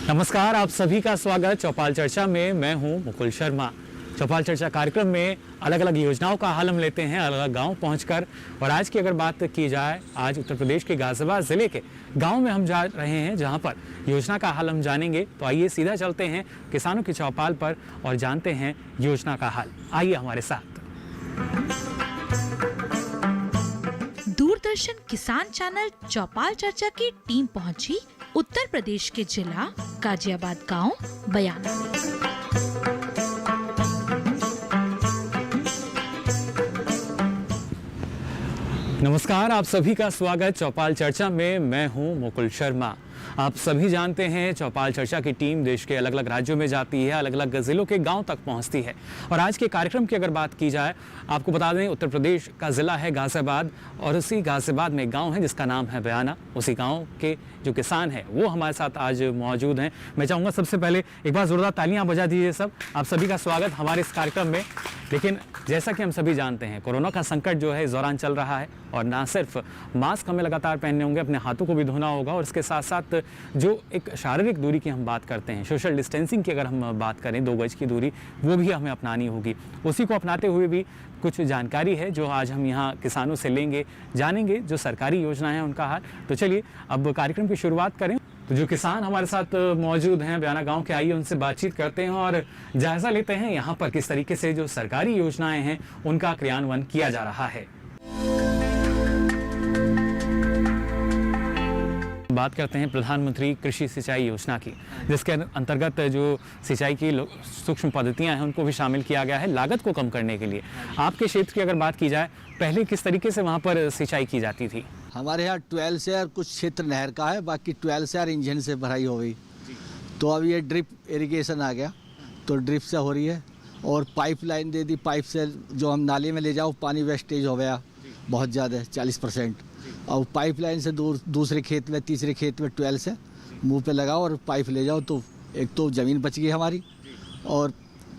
नमस्कार, आप सभी का स्वागत चौपाल चर्चा में। मैं हूं मुकुल शर्मा। चौपाल चर्चा कार्यक्रम में अलग अलग योजनाओं का हाल हम लेते हैं अलग अलग गाँव पहुंचकर। और आज की अगर बात की जाए, आज उत्तर प्रदेश के गाजियाबाद जिले के गांव में हम जा रहे हैं, जहां पर योजना का हाल हम जानेंगे। तो आइए सीधा चलते हैं किसानों की चौपाल पर और जानते हैं योजना का हाल। आइए हमारे साथ। दूरदर्शन किसान चैनल चौपाल चर्चा की टीम पहुंची उत्तर प्रदेश के जिला गाजियाबाद गांव बयाना में। नमस्कार, आप सभी का स्वागत चौपाल चर्चा में। मैं हूं मुकुल शर्मा। आप सभी जानते हैं चौपाल चर्चा की टीम देश के अलग अलग राज्यों में जाती है, अलग अलग जिलों के गांव तक पहुंचती है। और आज के कार्यक्रम की अगर बात की जाए, आपको बता दें उत्तर प्रदेश का ज़िला है गाजियाबाद और उसी गाजियाबाद में गांव है जिसका नाम है बयाना। उसी गांव के जो किसान हैं वो हमारे साथ आज मौजूद हैं। मैं चाहूँगा सबसे पहले एक बार ज़ोरदार तालियां बजा दीजिए सब। आप सभी का स्वागत हमारे इस कार्यक्रम में। लेकिन जैसा कि हम सभी जानते हैं, कोरोना का संकट जो है इस दौरान चल रहा है और ना सिर्फ मास्क हमें लगातार पहनने होंगे, अपने हाथों को भी धोना होगा। और इसके साथ साथ जो एक शारीरिक दूरी की हम बात करते हैं, सोशल डिस्टेंसिंग की अगर हम बात करें, 2 गज की दूरी, वो भी हमें अपनानी होगी। उसी को अपनाते हुए भी कुछ जानकारी है जो आज हम यहाँ किसानों से लेंगे, जानेंगे जो सरकारी योजना है उनका हाल। तो चलिए अब कार्यक्रम की शुरुआत करें। तो जो किसान हमारे साथ मौजूद हैं बयाना गांव के, आइए उनसे बातचीत करते हैं और जायजा लेते हैं यहाँ पर किस तरीके से जो सरकारी योजनाएं हैं उनका क्रियान्वयन किया जा रहा है। बात करते हैं प्रधानमंत्री कृषि सिंचाई योजना की, जिसके अंतर्गत जो सिंचाई की सूक्ष्म पद्धतियां हैं उनको भी शामिल किया गया है लागत को कम करने के लिए। आपके क्षेत्र की अगर बात की जाए, पहले किस तरीके से वहां पर सिंचाई की जाती थी? हमारे यहाँ 12 से और कुछ क्षेत्र नहर का है, बाकी 12 से और इंजन से भराई हो गई। तो अब ये ड्रिप इरिगेशन आ गया, तो ड्रिप से हो रही है। और पाइपलाइन दे दी, पाइप से जो हम नाले में ले जाओ, पानी वेस्टेज हो गया बहुत ज़्यादा, 40%। और पाइपलाइन से दूसरे खेत में, तीसरे खेत में 12 से मुंह पे लगाओ और पाइप ले जाओ, तो एक तो ज़मीन बच गई हमारी और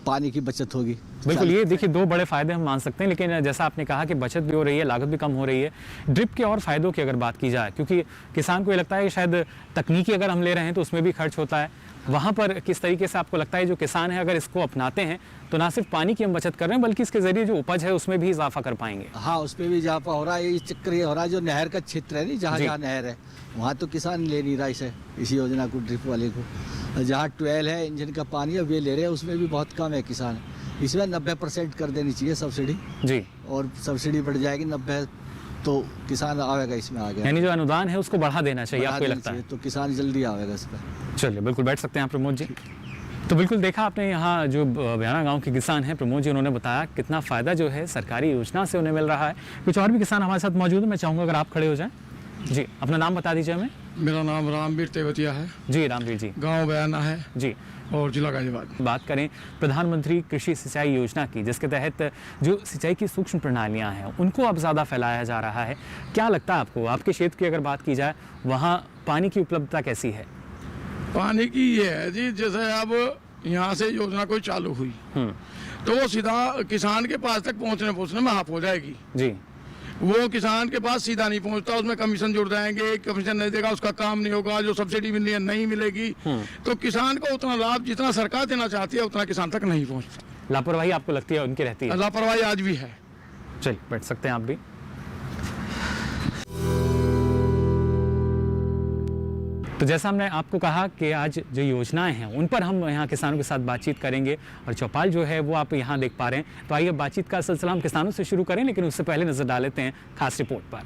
पानी की बचत होगी। बिल्कुल, ये देखिए 2 बड़े फायदे हम मान सकते हैं। लेकिन जैसा आपने कहा कि बचत भी हो रही है, लागत भी कम हो रही है। ड्रिप के और फायदों की अगर बात की जाए, क्योंकि किसान को ये लगता है कि शायद तकनीकी अगर हम ले रहे हैं तो उसमें भी खर्च होता है, वहाँ पर किस तरीके से आपको लगता है जो किसान है अगर इसको अपनाते हैं तो ना सिर्फ पानी की हम बचत कर रहे हैं बल्कि इसके जरिए जो उपज है उसमें भी इजाफा कर पाएंगे? हाँ, उसमें भी इजाफा हो रहा है। ये चक्कर ये हो रहा है, जो नहर का क्षेत्र है, नहीं जहाँ जहाँ नहर है वहाँ तो किसान ले नहीं रहा इस योजना को, ड्रिप वाले को। जहाँ 12 है इंजन का पानी अब ये ले रहे हैं, उसमें भी बहुत कम है किसान। इसमें 90% कर देनी चाहिए सब्सिडी जी, और सब्सिडी बढ़ जाएगी 90, तो किसान आवेगा इसमें आगे। यानी जो अनुदान है उसको बढ़ा देना चाहिए, आपको लगता है? तो किसान जल्दी आवेगा इस पर। चलिए, बिल्कुल बैठ सकते हैं आप प्रमोद जी। तो बिल्कुल देखा आपने यहाँ जो बयाना गांव के किसान हैं प्रमोद जी, उन्होंने बताया कितना फ़ायदा जो है सरकारी योजना से उन्हें मिल रहा है। कुछ और भी किसान हमारे साथ मौजूद हैं, मैं चाहूँगा अगर आप खड़े हो जाएं। जी, अपना नाम बता दीजिए हमें। मेरा नाम रामवीर तेवतिया है जी। रामवीर जी, गांव बयाना है जी और जिला गाजियाबाद। बात करें प्रधानमंत्री कृषि सिंचाई योजना की, जिसके तहत जो सिंचाई की सूक्ष्म प्रणालियां हैं उनको अब ज़्यादा फैलाया जा रहा है, क्या लगता है आपको? आपके क्षेत्र की अगर बात की जाए, वहाँ पानी की उपलब्धता कैसी है? पानी की ये है जी, जैसे अब यहाँ से योजना कोई चालू हुई तो वो सीधा किसान के पास तक पहुँचने में हाफ हो जाएगी जी। वो किसान के पास सीधा नहीं पहुंचता, उसमें कमीशन जुड़ जाएंगे, कमीशन नहीं देगा उसका काम नहीं होगा, जो सब्सिडी मिलनी है नहीं मिलेगी। तो किसान को उतना लाभ जितना सरकार देना चाहती है उतना किसान तक नहीं पहुंचता। लापरवाही आपको लगती है उनकी रहती है? लापरवाही आज भी है। चलिए बैठ सकते हैं आप भी। तो जैसा हमने आपको कहा कि आज जो योजनाएं हैं उन पर हम यहाँ किसानों के साथ बातचीत करेंगे और चौपाल जो है वो आप यहाँ देख पा रहे हैं। तो आइए बातचीत का सिलसिला हम किसानों से शुरू करें, लेकिन उससे पहले नजर डाल लेते हैं खास रिपोर्ट पर।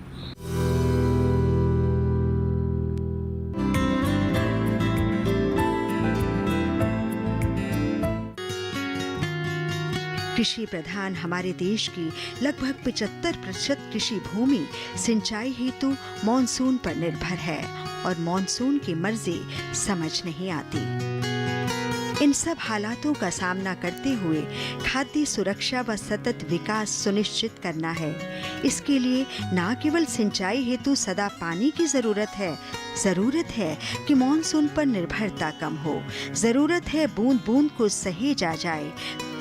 कृषि प्रधान हमारे देश की लगभग 75% कृषि भूमि सिंचाई हेतु मॉनसून पर निर्भर है और मॉनसून की मर्जी समझ नहीं आती। इन सब हालातों का सामना करते हुए खाद्य सुरक्षा व सतत विकास सुनिश्चित करना है। इसके लिए न केवल सिंचाई हेतु सदा पानी की जरूरत है कि मॉनसून पर निर्भरता कम हो। जरूरत है बूंद बूंद को सहेजा जाए।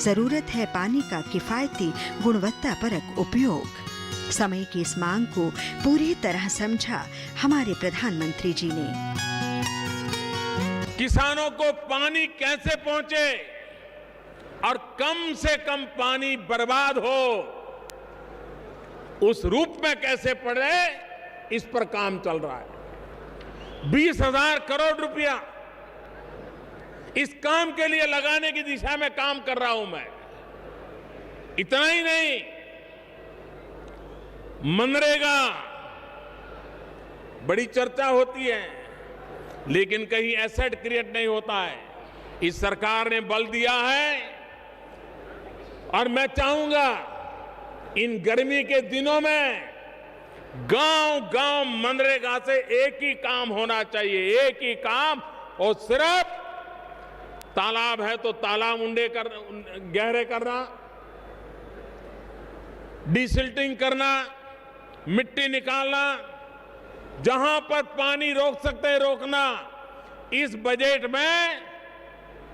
जरूरत है पानी का किफायती गुणवत्तापरक उपयोग। समय की इस मांग को पूरी तरह समझा हमारे प्रधानमंत्री जी ने। किसानों को पानी कैसे पहुंचे और कम से कम पानी बर्बाद हो उस रूप में कैसे पड़े, इस पर काम चल रहा है। 20,000 करोड़ रुपया इस काम के लिए लगाने की दिशा में काम कर रहा हूं मैं। इतना ही नहीं, मनरेगा बड़ी चर्चा होती है लेकिन कहीं एसेट क्रिएट नहीं होता है। इस सरकार ने बल दिया है और मैं चाहूंगा इन गर्मी के दिनों में गांव-गांव मनरेगा से एक ही काम होना चाहिए, एक ही काम, और सिर्फ तालाब है तो तालाब गहरे करना, डिसिल्टिंग करना, मिट्टी निकालना, जहां पर पानी रोक सकते हैं रोकना। इस बजट में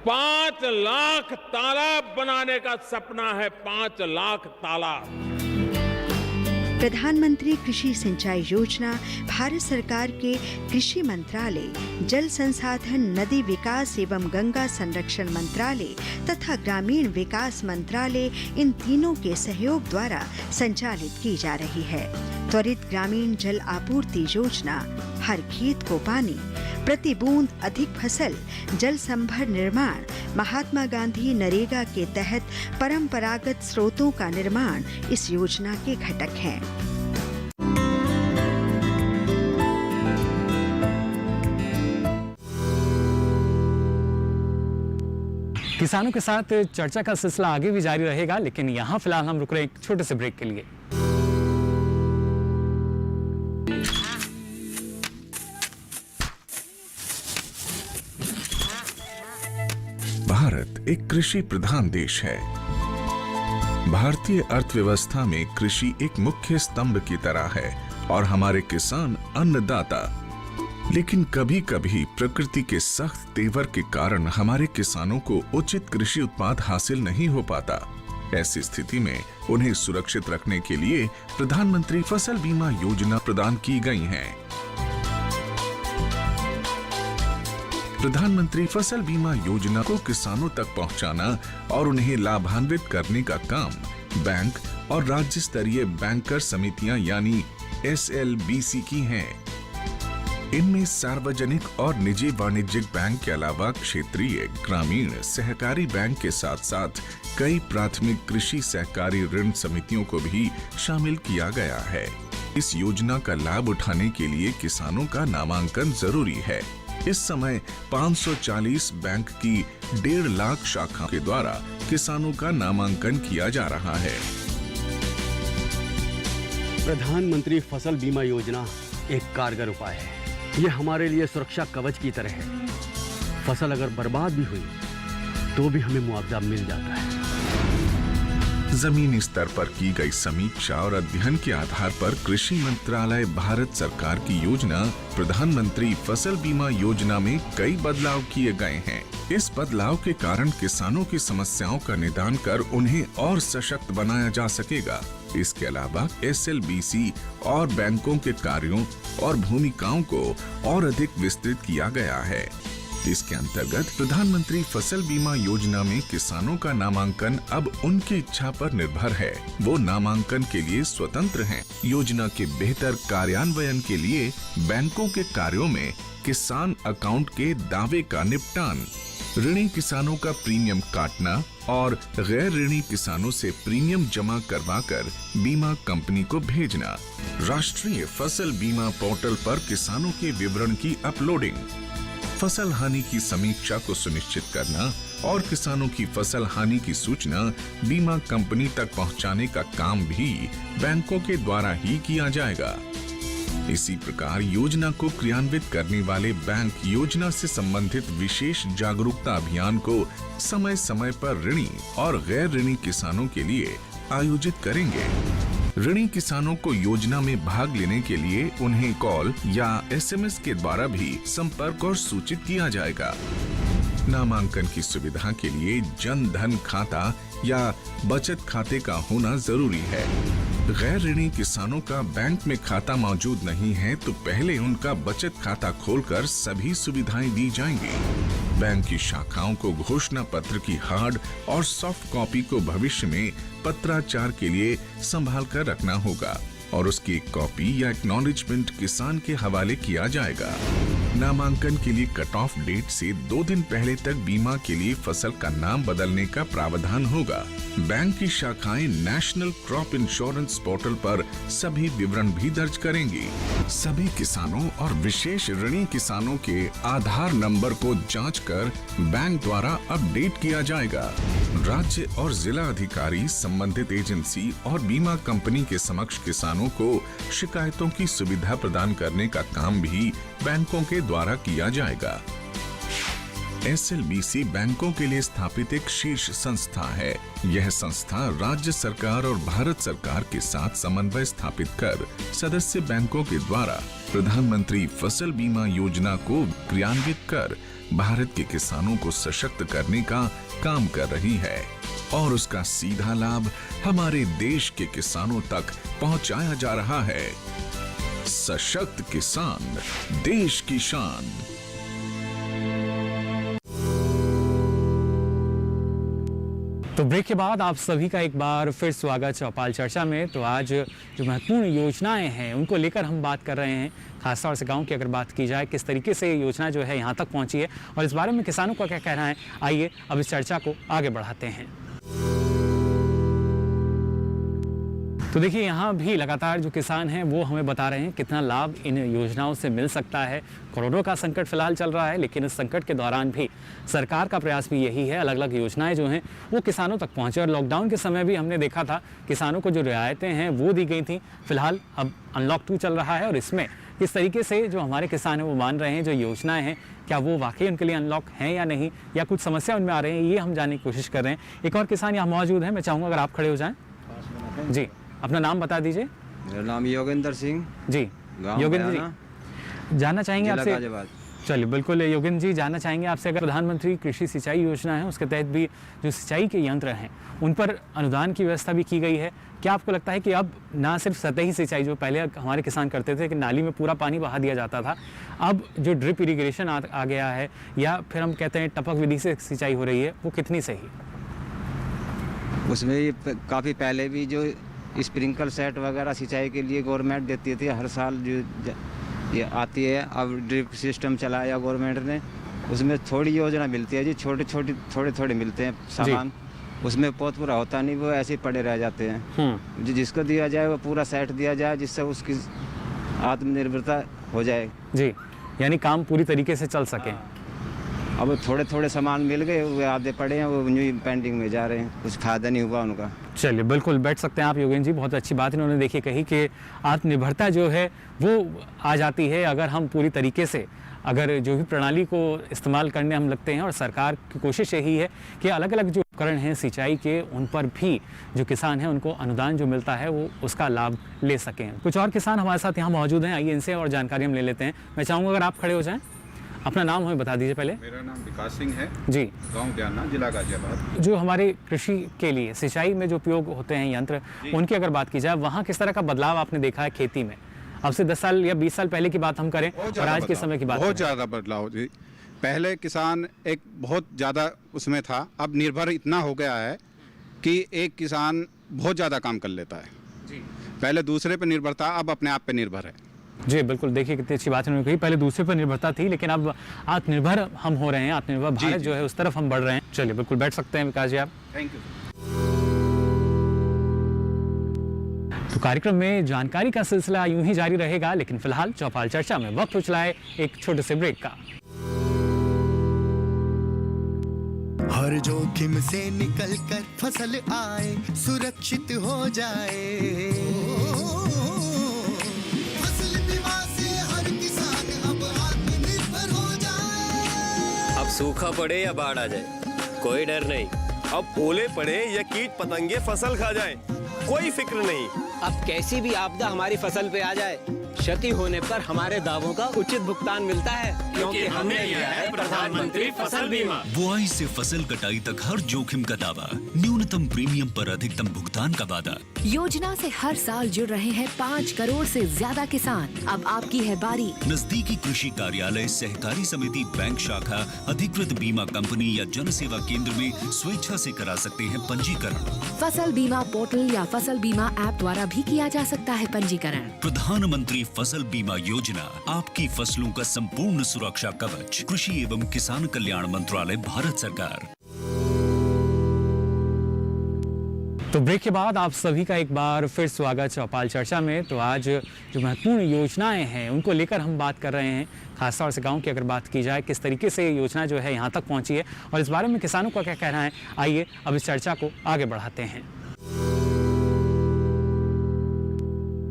5 लाख तालाब बनाने का सपना है, 5 लाख तालाब। प्रधानमंत्री कृषि सिंचाई योजना भारत सरकार के कृषि मंत्रालय, जल संसाधन, नदी विकास एवं गंगा संरक्षण मंत्रालय तथा ग्रामीण विकास मंत्रालय, इन तीनों के सहयोग द्वारा संचालित की जा रही है। त्वरित ग्रामीण जल आपूर्ति योजना, हर खेत को पानी, प्रति बूंद अधिक फसल, जल संभर निर्माण, महात्मा गांधी नरेगा के तहत परंपरागत स्रोतों का निर्माण इस योजना के घटक हैं। किसानों के साथ चर्चा का सिलसिला आगे भी जारी रहेगा, लेकिन यहाँ फिलहाल हम रुक रहे हैं एक छोटे से ब्रेक के लिए। भारत एक कृषि प्रधान देश है। भारतीय अर्थव्यवस्था में कृषि एक मुख्य स्तंभ की तरह है और हमारे किसान अन्नदाता। लेकिन कभी कभी प्रकृति के सख्त तेवर के कारण हमारे किसानों को उचित कृषि उत्पाद हासिल नहीं हो पाता। ऐसी स्थिति में उन्हें सुरक्षित रखने के लिए प्रधानमंत्री फसल बीमा योजना प्रदान की गई है। प्रधानमंत्री फसल बीमा योजना को किसानों तक पहुंचाना और उन्हें लाभान्वित करने का काम बैंक और राज्य स्तरीय बैंकर समितियां यानी SLBC की हैं। इनमें सार्वजनिक और निजी वाणिज्यिक बैंक के अलावा क्षेत्रीय, ग्रामीण, सहकारी बैंक के साथ साथ कई प्राथमिक कृषि सहकारी ऋण समितियों को भी शामिल किया गया है। इस योजना का लाभ उठाने के लिए किसानों का नामांकन जरूरी है। इस समय 540 बैंक की 1.5 लाख शाखा के द्वारा किसानों का नामांकन किया जा रहा है। प्रधानमंत्री फसल बीमा योजना एक कारगर उपाय है। ये हमारे लिए सुरक्षा कवच की तरह है। फसल अगर बर्बाद भी हुई तो भी हमें मुआवजा मिल जाता है। जमीनी स्तर पर की गई समीक्षा और अध्ययन के आधार पर कृषि मंत्रालय भारत सरकार की योजना प्रधानमंत्री फसल बीमा योजना में कई बदलाव किए गए हैं। इस बदलाव के कारण किसानों की समस्याओं का निदान कर उन्हें और सशक्त बनाया जा सकेगा। इसके अलावा SLBC और बैंकों के कार्यों और भूमिकाओं को और अधिक विस्तृत किया गया है। इसके अंतर्गत प्रधानमंत्री फसल बीमा योजना में किसानों का नामांकन अब उनकी इच्छा पर निर्भर है। वो नामांकन के लिए स्वतंत्र हैं। योजना के बेहतर कार्यान्वयन के लिए बैंकों के कार्यों में किसान अकाउंट के दावे का निपटान, ऋणी किसानों का प्रीमियम काटना और गैर ऋणी किसानों से प्रीमियम जमा करवाकर बीमा कंपनी को भेजना, राष्ट्रीय फसल बीमा पोर्टल पर किसानों के विवरण की अपलोडिंग, फसल हानि की समीक्षा को सुनिश्चित करना और किसानों की फसल हानि की सूचना बीमा कंपनी तक पहुंचाने का काम भी बैंकों के द्वारा ही किया जाएगा। इसी प्रकार योजना को क्रियान्वित करने वाले बैंक योजना से संबंधित विशेष जागरूकता अभियान को समय समय पर ऋणी और गैर ऋणी किसानों के लिए आयोजित करेंगे। ऋणी किसानों को योजना में भाग लेने के लिए उन्हें कॉल या SMS के द्वारा भी संपर्क और सूचित किया जाएगा। नामांकन की सुविधा के लिए जन धन खाता या बचत खाते का होना जरूरी है। गैर ऋणी किसानों का बैंक में खाता मौजूद नहीं है तो पहले उनका बचत खाता खोलकर सभी सुविधाएं दी जाएंगी। बैंक की शाखाओं को घोषणा पत्र की हार्ड और सॉफ्ट कॉपी को भविष्य में पत्राचार के लिए संभाल कर रखना होगा और उसकी एक कॉपी या एक्नॉलेजमेंट किसान के हवाले किया जाएगा। नामांकन के लिए कट ऑफ डेट से 2 दिन पहले तक बीमा के लिए फसल का नाम बदलने का प्रावधान होगा। बैंक की शाखाएं नेशनल क्रॉप इंश्योरेंस पोर्टल पर सभी विवरण भी दर्ज करेंगी। सभी किसानों और विशेष ऋणी किसानों के आधार नंबर को जांचकर बैंक द्वारा अपडेट किया जाएगा। राज्य और जिला अधिकारी संबंधित एजेंसी और बीमा कंपनी के समक्ष किसानों को शिकायतों की सुविधा प्रदान करने का काम भी बैंकों के द्वारा किया जाएगा। SLBC बैंकों के लिए स्थापित एक शीर्ष संस्था है। यह संस्था राज्य सरकार और भारत सरकार के साथ समन्वय स्थापित कर सदस्य बैंकों के द्वारा प्रधानमंत्री फसल बीमा योजना को क्रियान्वित कर भारत के किसानों को सशक्त करने का काम कर रही है और उसका सीधा लाभ हमारे देश के किसानों तक पहुंचाया जा रहा है। सशक्त किसान, देश की शान। तो ब्रेक के बाद आप सभी का एक बार फिर स्वागत चौपाल चर्चा में। तो आज जो महत्वपूर्ण योजनाएं हैं उनको लेकर हम बात कर रहे हैं। खासतौर से गांव की अगर बात की जाए, किस तरीके से ये योजना जो है यहाँ तक पहुँची है और इस बारे में किसानों का क्या कहना है, आइए अब इस चर्चा को आगे बढ़ाते हैं। तो देखिए, यहाँ भी लगातार जो किसान हैं वो हमें बता रहे हैं कितना लाभ इन योजनाओं से मिल सकता है। कोरोना का संकट फिलहाल चल रहा है, लेकिन इस संकट के दौरान भी सरकार का प्रयास भी यही है, अलग अलग योजनाएं जो हैं वो किसानों तक पहुँचे। और लॉकडाउन के समय भी हमने देखा था किसानों को जो रियायतें हैं वो दी गई थी। फिलहाल अब अनलॉक 2 चल रहा है और इसमें किस तरीके से जो हमारे किसान हैं वो मान रहे हैं, जो योजनाएं हैं क्या वो वाकई उनके लिए अनलॉक हैं या नहीं, या कुछ समस्या उनमें आ रही है, ये हम जानने की कोशिश कर रहे हैं। एक और किसान यहाँ मौजूद है, मैं चाहूँगा अगर आप खड़े हो जाएँ। जी, अपना नाम बता दीजिए। मेरा नाम योगेंद्र सिंह। जी, योगेंद्र जी, जानना चाहेंगे आपसे। चलिए, बिल्कुल योगेंद्र जी, जानना चाहेंगे आपसे, अगर प्रधानमंत्री कृषि सिंचाई योजना है उसके तहत भी जो सिंचाई के यंत्र हैं उन पर अनुदान की व्यवस्था भी की गई है। क्या आपको लगता है कि अब ना सिर्फ सतही सिंचाई जो पहले हमारे किसान करते थे कि नाली में पूरा पानी बहा दिया जाता था, अब जो ड्रिप इरिगेशन आ गया है या फिर हम कहते हैं टपक विधि से सिंचाई हो रही है, वो कितनी सही? उसमें काफ़ी पहले भी जो स्प्रिंकल सेट वगैरह सिंचाई के लिए गवर्नमेंट देती थी, हर साल जो ये आती है। अब ड्रिप सिस्टम चलाया गवर्नमेंट ने, उसमें थोड़ी योजना मिलती है जी, थोड़े मिलते हैं सामान, उसमें बहुत पूरा होता नहीं, वो ऐसे पड़े रह जाते हैं। जिसको दिया जाए वो पूरा सेट दिया जाए जिससे उसकी आत्मनिर्भरता हो जाए जी, यानी काम पूरी तरीके से चल सके। अब थोड़े सामान मिल गए, वो आधे पड़े हैं, वो न्यू पेंडिंग में जा रहे हैं, कुछ फायदा नहीं हुआ उनका। चलिए, बिल्कुल बैठ सकते हैं आप योगेंद्र जी। बहुत अच्छी बात इन्होंने देखिए कही कि आत्मनिर्भरता जो है वो आ जाती है अगर हम पूरी तरीके से अगर जो भी प्रणाली को इस्तेमाल करने हम लगते हैं। और सरकार की कोशिश यही है कि अलग अलग जो उपकरण हैं सिंचाई के, उन पर भी जो किसान हैं उनको अनुदान जो मिलता है वो उसका लाभ ले सकें। कुछ और किसान हमारे साथ यहाँ मौजूद हैं, आइए इनसे और जानकारी हम ले लेते हैं। मैं चाहूँगा अगर आप खड़े हो जाएँ, अपना नाम हमें बता दीजिए पहले। मेरा नाम विकास सिंह है जी, गांव ब्याना, जिला गाजियाबाद। जो हमारे कृषि के लिए सिंचाई में जो उपयोग होते हैं यंत्र, उनकी अगर बात की जाए, वहाँ किस तरह का बदलाव आपने देखा है खेती में? अब से 10 साल या 20 साल पहले की बात हम करें और आज के समय की बात, बहुत ज़्यादा बदलाव जी। पहले किसान एक बहुत ज़्यादा उसमें था, अब निर्भर इतना हो गया है कि एक किसान बहुत ज़्यादा काम कर लेता है जी। पहले दूसरे पर निर्भर था, अब अपने आप पे निर्भर है जी। बिल्कुल, देखिए कितनी अच्छी बात उन्होंने कही, पहले दूसरे पर निर्भरता थी लेकिन अब आत्मनिर्भर हम हो रहे हैं, आत्मनिर्भर भारत जो है उस तरफ हम बढ़ रहे हैं। चलिए, बिल्कुल बैठ सकते हैं विकास जी आप। Thank you. तो कार्यक्रम में जानकारी का सिलसिला यूं ही जारी रहेगा, लेकिन फिलहाल चौपाल चर्चा में वक्त हो चला है एक छोटे से ब्रेक का। हर जोखिम से निकल कर फसल आए, सुरक्षित हो जाए, फसल बीमा से हर किसान अब आत्मनिर्भर हो जाए। अब सूखा पड़े या बाढ़ आ जाए, कोई डर नहीं। अब ओले पड़े या कीट पतंगे फसल खा जाए, कोई फिक्र नहीं। अब कैसी भी आपदा हमारी फसल पे आ जाए, क्षति होने पर हमारे दावों का उचित भुगतान मिलता है, क्योंकि हमने लिया है प्रधानमंत्री फसल बीमा। बुआई से फसल कटाई तक हर जोखिम का दावा, न्यूनतम प्रीमियम पर अधिकतम भुगतान का वादा। योजना से हर साल जुड़ रहे हैं 5 करोड़ से ज्यादा किसान। अब आपकी है बारी। नजदीकी कृषि कार्यालय, सहकारी समिति, बैंक शाखा, अधिकृत बीमा कंपनी या जन सेवा केंद्र में स्वेच्छा से करा सकते हैं पंजीकरण। फसल बीमा पोर्टल या फसल बीमा ऐप द्वारा भी किया जा सकता है पंजीकरण। प्रधानमंत्री फसल बीमा योजना, आपकी फसलों का संपूर्ण सुरक्षा कवच। कृषि एवं किसान कल्याण मंत्रालय, भारत सरकार। तो ब्रेक के बाद आप सभी का एक बार फिर स्वागत चौपाल चर्चा में। तो आज जो महत्वपूर्ण योजनाएं हैं उनको लेकर हम बात कर रहे हैं। खासतौर से गांव की अगर बात की जाए, किस तरीके से ये योजना जो है यहाँ तक पहुँची है और इस बारे में किसानों का क्या कहना है, आइए अब इस चर्चा को आगे बढ़ाते हैं।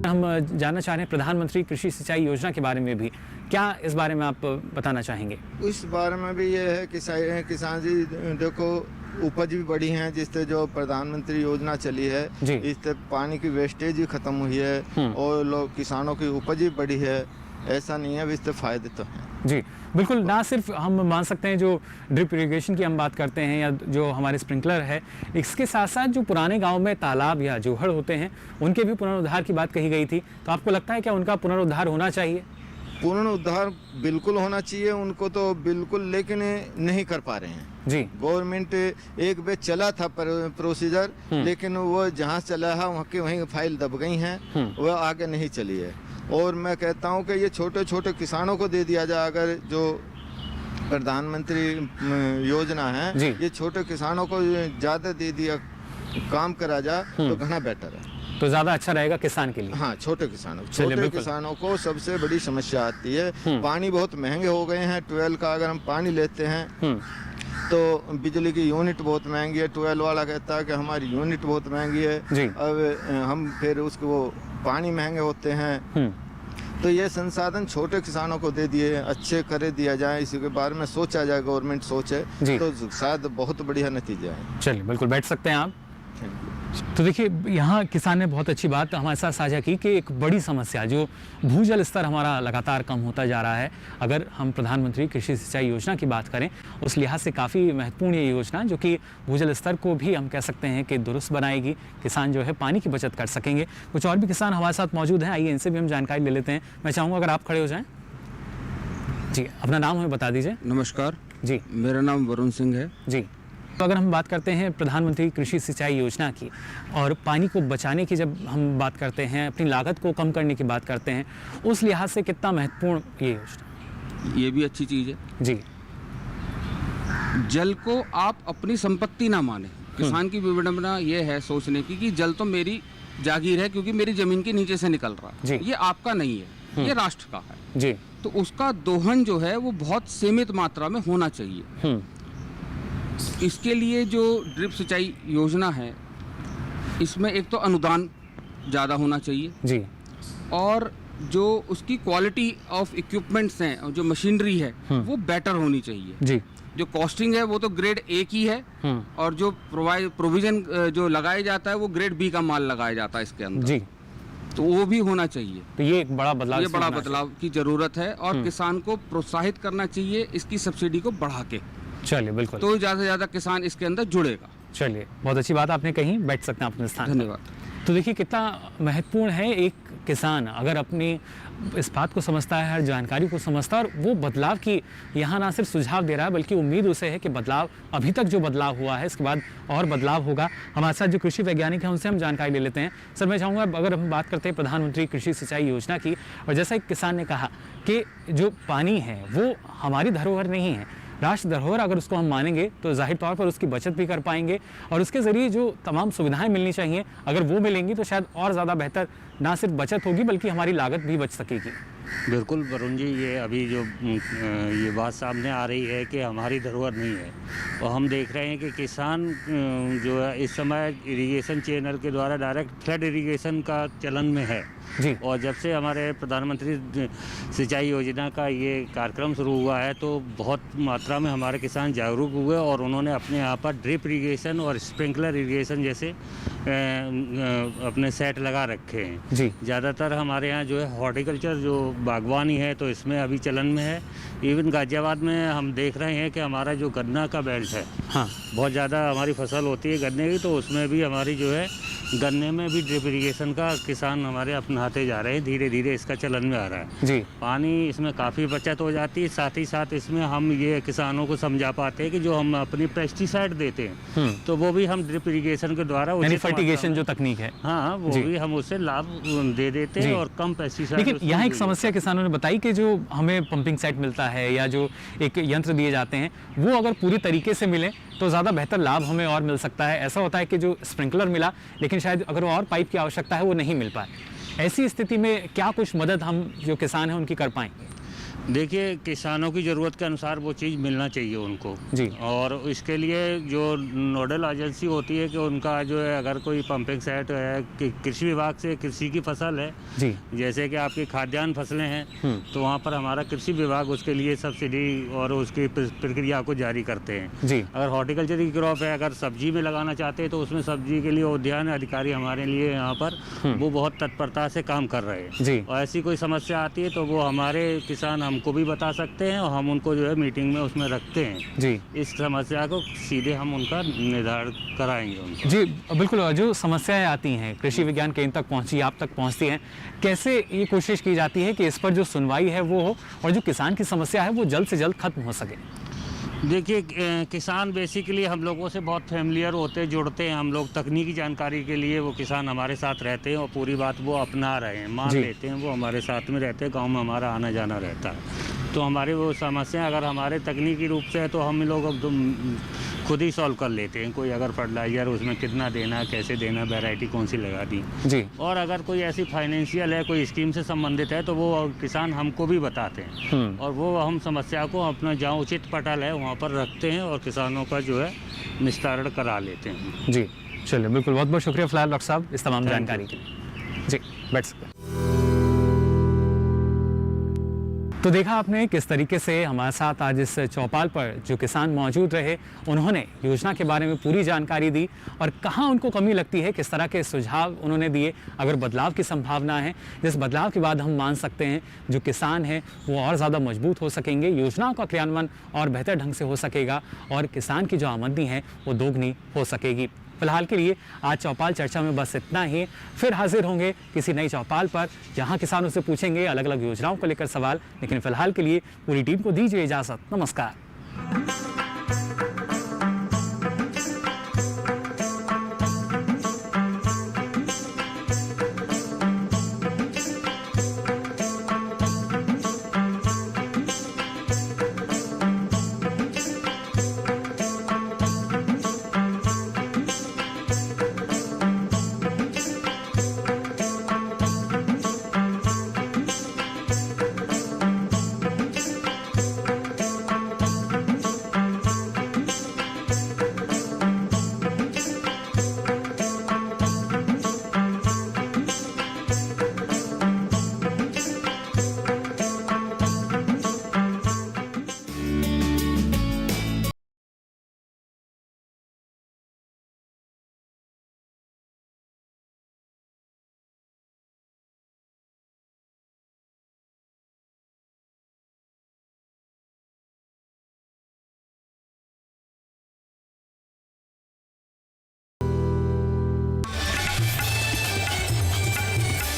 हम जानना चाह रहे हैं प्रधानमंत्री कृषि सिंचाई योजना के बारे में भी, क्या इस बारे में आप बताना चाहेंगे? इस बारे में भी ये है कि किसान जी देखो, उपज भी बढ़ी है जिससे जो प्रधानमंत्री योजना चली है, इससे पानी की वेस्टेज भी खत्म हुई है और लोग किसानों की उपज भी बढ़ी है। ऐसा नहीं है, इससे फायदे तो हैं। जी बिल्कुल, ना सिर्फ हम मान सकते हैं जो ड्रिप इरिगेशन की हम बात करते हैं या जो हमारे स्प्रिंकलर है, इसके साथ साथ जो पुराने गांव में तालाब या जोहड़ होते हैं उनके भी पुनरुद्धार की बात कही गई थी। तो आपको लगता है क्या उनका पुनरुद्धार होना चाहिए? पुनरुद्धार बिल्कुल होना चाहिए उनको तो बिल्कुल, लेकिन नहीं कर पा रहे हैं जी। गवर्नमेंट एक बेर चला था प्रोसीजर, लेकिन वो जहाँ चला है वहीं फाइल दब गई हैं, वह आगे नहीं चली है। और मैं कहता हूँ कि ये छोटे छोटे किसानों को दे दिया जाए, अगर जो प्रधानमंत्री योजना है ये छोटे किसानों को ज़्यादा दे दिया, काम करा जाए तो घना बेटर है, तो ज़्यादा अच्छा रहेगा किसान के लिए। हाँ, छोटे किसानों को सबसे बड़ी समस्या आती है, पानी बहुत महंगे हो गए हैं। ट्वेल का अगर हम पानी लेते हैं तो बिजली की यूनिट बहुत महंगी है। ट्वेल वाला कहता है कि हमारी यूनिट बहुत महंगी है। अब हम फिर उसको वो पानी महंगे होते हैं। तो ये संसाधन छोटे किसानों को दे दिए, अच्छे करे दिया जाए, इसी के बारे में सोचा जाए, गवर्नमेंट सोचे तो शायद बहुत बढ़िया नतीजा है। चलिए बिल्कुल, बैठ सकते हैं आप। तो देखिए, यहाँ किसान ने बहुत अच्छी बात हमारे साथ साझा की कि एक बड़ी समस्या जो भूजल स्तर हमारा लगातार कम होता जा रहा है, अगर हम प्रधानमंत्री कृषि सिंचाई योजना की बात करें उस लिहाज से काफ़ी महत्वपूर्ण ये योजना, जो कि भूजल स्तर को भी हम कह सकते हैं कि दुरुस्त बनाएगी। किसान जो है पानी की बचत कर सकेंगे। कुछ और भी किसान हमारे साथ मौजूद हैं, आइए इनसे भी हम जानकारी ले लेते हैं। मैं चाहूँगा अगर आप खड़े हो जाएँ। जी, अपना नाम हमें बता दीजिए। नमस्कार जी, मेरा नाम वरुण सिंह है जी। तो अगर हम बात करते हैं प्रधानमंत्री कृषि सिंचाई योजना की और पानी को बचाने की जब हम बात करते हैं, अपनी लागत को कम करने की बात करते हैं, उस लिहाज से कितना महत्वपूर्ण ये योजना? ये भी अच्छी चीज़ है जी। जल को आप अपनी संपत्ति ना माने। किसान की विडंबना ये है सोचने की कि जल तो मेरी जागीर है क्योंकि मेरी जमीन के नीचे से निकल रहा है, ये आपका नहीं है, ये राष्ट्र का है जी। तो उसका दोहन जो है वो बहुत सीमित मात्रा में होना चाहिए। इसके लिए जो ड्रिप सिंचाई योजना है इसमें एक तो अनुदान ज़्यादा होना चाहिए जी, और जो उसकी क्वालिटी ऑफ इक्विपमेंट्स हैं और जो मशीनरी है वो बेटर होनी चाहिए जी। जो कॉस्टिंग है वो तो ग्रेड ए की है और जो प्रोविजन जो लगाया जाता है वो ग्रेड बी का माल लगाया जाता है इसके अंदर जी, तो वो भी होना चाहिए। तो ये एक बड़ा बदलाव, ये बड़ा बदलाव की जरूरत है और किसान को प्रोत्साहित करना चाहिए इसकी सब्सिडी को बढ़ा के। चलिए बिल्कुल, तो ज़्यादा से ज़्यादा किसान इसके अंदर जुड़ेगा। चलिए, बहुत अच्छी बात आपने कही, बैठ सकते हैं अपने स्थान। धन्यवाद। तो देखिए कितना महत्वपूर्ण है, एक किसान अगर अपनी इस बात को समझता है, हर जानकारी को समझता है और वो बदलाव की यहाँ ना सिर्फ सुझाव दे रहा है बल्कि उम्मीद उसे है कि बदलाव, अभी तक जो बदलाव हुआ है इसके बाद और बदलाव होगा। हमारे साथ जो कृषि वैज्ञानिक हैं उनसे हम जानकारी ले लेते हैं। सर, मैं चाहूँगा अगर हम बात करते हैं प्रधानमंत्री कृषि सिंचाई योजना की, और जैसा एक किसान ने कहा कि जो पानी है वो हमारी धरोहर नहीं है, राष्ट्र धरोहर, अगर उसको हम मानेंगे तो जाहिर तौर पर उसकी बचत भी कर पाएंगे और उसके ज़रिए जो तमाम सुविधाएं मिलनी चाहिए अगर वो मिलेंगी तो शायद और ज़्यादा बेहतर ना सिर्फ बचत होगी बल्कि हमारी लागत भी बच सकेगी। बिल्कुल वरुण जी, ये अभी जो ये बात सामने आ रही है कि हमारी धरोहर नहीं है, और हम देख रहे हैं कि किसान जो है इस समय इरिगेशन चैनल के द्वारा डायरेक्ट फ्लड इरिगेशन का चलन में है, जी। और जब से हमारे प्रधानमंत्री सिंचाई योजना का ये कार्यक्रम शुरू हुआ है तो बहुत मात्रा में हमारे किसान जागरूक हुए और उन्होंने अपने यहाँ पर ड्रिप इरिगेशन और स्प्रिंकलर इरिगेशन जैसे अपने सेट लगा रखे हैं। जी। ज़्यादातर हमारे यहाँ जो है हॉर्टिकल्चर जो बागवानी है तो इसमें अभी चलन में है। इवन गाजियाबाद में हम देख रहे हैं कि हमारा जो गन्ना का बेल्ट है, हाँ, बहुत ज़्यादा हमारी फसल होती है गन्ने की, तो उसमें भी हमारी जो है गन्ने में भी ड्रिप इरिगेशन का किसान हमारे अपनाते जा रहे हैं। धीरे धीरे इसका चलन में आ रहा है। जी। पानी इसमें काफ़ी बचत हो जाती है। साथ ही साथ इसमें हम ये किसानों को समझा पाते हैं कि जो हम अपनी पेस्टिसाइड देते हैं तो वो भी हम ड्रिप इरिगेशन के द्वारा फर्टिगेशन जो तकनीक है, हाँ, वो भी हम उससे लाभ दे देते हैं और कम पेस्टिसाइड। लेकिन यहाँ एक समस्या किसानों ने बताई कि जो हमें पंपिंग सेट मिलता है या जो एक यंत्र दिए जाते हैं वो अगर पूरी तरीके से मिले तो ज़्यादा बेहतर लाभ हमें और मिल सकता है। ऐसा होता है कि जो स्प्रिंकलर मिला लेकिन शायद अगर और पाइप की आवश्यकता है वो नहीं मिल पाए। ऐसी स्थिति में क्या कुछ मदद हम जो किसान हैं उनकी कर पाएँ? देखिए, किसानों की ज़रूरत के अनुसार वो चीज़ मिलना चाहिए उनको। जी। और इसके लिए जो नोडल एजेंसी होती है कि उनका जो है अगर कोई पंपिंग सेट है कि कृषि विभाग से कृषि की फसल है, जी, जैसे कि आपकी खाद्यान्न फसलें हैं तो वहाँ पर हमारा कृषि विभाग उसके लिए सब्सिडी और उसकी प्रक्रिया को जारी करते हैं। जी। अगर हॉर्टिकल्चर की क्रॉप है, अगर सब्जी में लगाना चाहते हैं तो उसमें सब्जी के लिए उद्यान अधिकारी हमारे लिए यहाँ पर वो बहुत तत्परता से काम कर रहे हैं। जी। और ऐसी कोई समस्या आती है तो वो हमारे किसान हमको भी बता सकते हैं और हम उनको जो है मीटिंग में उसमें रखते हैं। जी। इस समस्या को सीधे हम उनका निर्धारण कराएंगे उनको। जी बिल्कुल। जो समस्याएं आती हैं कृषि विज्ञान केंद्र तक पहुंची, आप तक पहुंचती हैं, कैसे ये कोशिश की जाती है कि इस पर जो सुनवाई है वो हो और जो किसान की समस्या है वो जल्द से जल्द खत्म हो सके? देखिए, किसान बेसिकली हम लोगों से बहुत फेमिलियर होते जुड़ते हैं। हम लोग तकनीकी जानकारी के लिए वो किसान हमारे साथ रहते हैं और पूरी बात वो अपना रहे हैं, मान लेते हैं। वो हमारे साथ में रहते हैं, गांव में हमारा आना जाना रहता है। तो हमारी वो समस्या अगर हमारे तकनीकी रूप से है तो हम लोग अब खुद ही सॉल्व कर लेते हैं। कोई अगर फर्टिलाइजर उसमें कितना देना, कैसे देना, वैरायटी कौन सी लगा दी। जी। और अगर कोई ऐसी फाइनेंशियल है, कोई स्कीम से संबंधित है तो वो किसान हमको भी बताते हैं और वो हम समस्या को अपना जहाँ उचित पटल है वहाँ पर रखते हैं और किसानों का जो है निस्तारण करा लेते हैं। जी चलिए, बिल्कुल। बहुत बहुत शुक्रिया फिलहाल डॉक्टर साहब इस तमाम जानकारी के लिए। जी, बैठ सकते हैं। तो देखा आपने किस तरीके से हमारे साथ आज इस चौपाल पर जो किसान मौजूद रहे उन्होंने योजना के बारे में पूरी जानकारी दी और कहाँ उनको कमी लगती है, किस तरह के सुझाव उन्होंने दिए। अगर बदलाव की संभावना है, जिस बदलाव के बाद हम मान सकते हैं जो किसान हैं वो और ज़्यादा मजबूत हो सकेंगे, योजनाओं का क्रियान्वयन और बेहतर ढंग से हो सकेगा और किसान की जो आमदनी है वो दोगुनी हो सकेगी। फिलहाल के लिए आज चौपाल चर्चा में बस इतना ही। फिर हाजिर होंगे किसी नई चौपाल पर जहां किसानों से पूछेंगे अलग अलग योजनाओं को लेकर सवाल। लेकिन फिलहाल के लिए पूरी टीम को दीजिए इजाज़त। नमस्कार।